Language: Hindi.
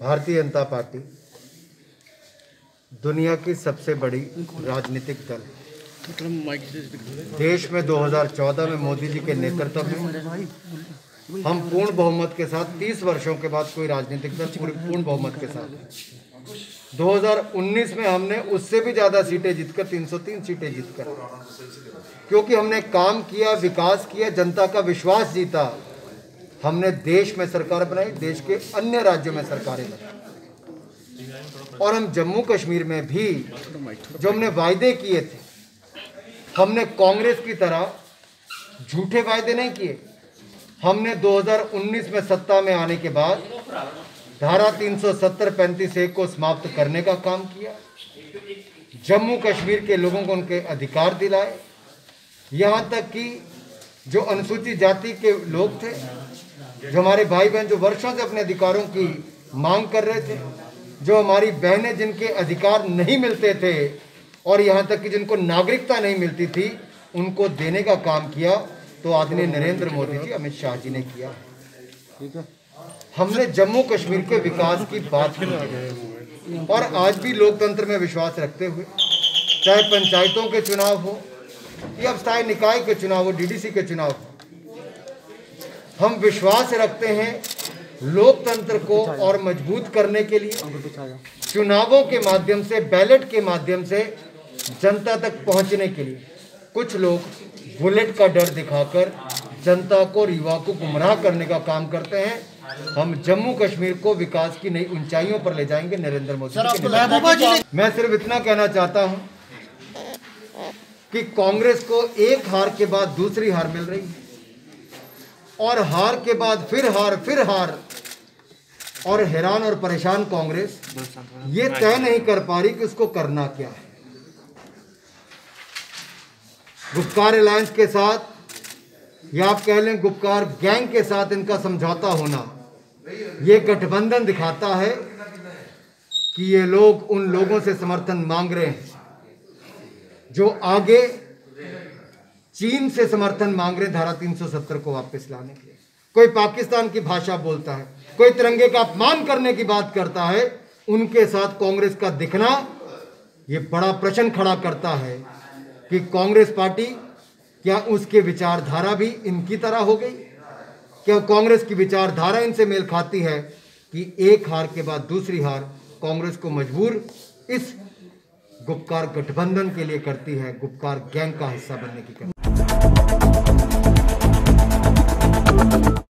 भारतीय जनता पार्टी दुनिया की सबसे बड़ी राजनीतिक दल देश में 2014 में मोदी जी के नेतृत्व में हम पूर्ण बहुमत के साथ 30 वर्षों के बाद कोई राजनीतिक दल पूर्ण बहुमत के साथ 2019 में हमने उससे भी ज़्यादा सीटें जीतकर 303 सीटें जीतकर, क्योंकि हमने काम किया, विकास किया, जनता का विश्वास जीता। हमने देश में सरकार बनाई, देश के अन्य राज्यों में सरकारें बनाई, और हम जम्मू कश्मीर में भी जो हमने वायदे किए थे, हमने कांग्रेस की तरह झूठे वायदे नहीं किए। हमने 2019 में सत्ता में आने के बाद धारा 370-35A को समाप्त करने का काम किया, जम्मू कश्मीर के लोगों को उनके अधिकार दिलाए। यहाँ तक कि जो अनुसूचित जाति के लोग थे, जो हमारे भाई बहन जो वर्षों से अपने अधिकारों की मांग कर रहे थे, जो हमारी बहनें जिनके अधिकार नहीं मिलते थे और यहाँ तक कि जिनको नागरिकता नहीं मिलती थी, उनको देने का काम किया तो आदरणीय नरेंद्र मोदी जी, अमित शाह जी ने किया। ठीक है, हमने जम्मू कश्मीर के विकास की बात की और आज भी लोकतंत्र में विश्वास रखते हुए, चाहे पंचायतों के चुनाव हो या स्थायी निकाय के चुनाव हो, डीडीसी के चुनाव हो, हम विश्वास रखते हैं लोकतंत्र को और मजबूत करने के लिए चुनावों के माध्यम से, बैलेट के माध्यम से जनता तक पहुंचने के लिए कुछ लोग बुलेट का डर दिखाकर जनता को, युवा को गुमराह करने का काम करते हैं। हम जम्मू कश्मीर को विकास की नई ऊंचाइयों पर ले जाएंगे नरेंद्र मोदी जी। मैं सिर्फ इतना कहना चाहता हूं कि कांग्रेस को एक हार के बाद दूसरी हार मिल रही है और हार के बाद फिर हार, और हैरान और परेशान कांग्रेस ये तय नहीं कर पा रही कि उसको करना क्या है। गुपकार अलायंस के साथ या आप कह लें गुपकार गैंग के साथ इनका समझौता होना, ये गठबंधन दिखाता है कि ये लोग उन लोगों से समर्थन मांग रहे हैं जो आगे चीन से समर्थन मांग रहे धारा 370 को वापस लाने के लिए। कोई पाकिस्तान की भाषा बोलता है, कोई तिरंगे का अपमान करने की बात करता है। उनके साथ कांग्रेस का दिखना ये बड़ा प्रश्न खड़ा करता है कि कांग्रेस पार्टी, क्या उसके विचारधारा भी इनकी तरह हो गई? क्या कांग्रेस की विचारधारा इनसे मेल खाती है कि एक हार के बाद दूसरी हार कांग्रेस को मजबूर इस गुपकार गठबंधन के लिए करती है, गुपकार गैंग का हिस्सा बनने की करती है।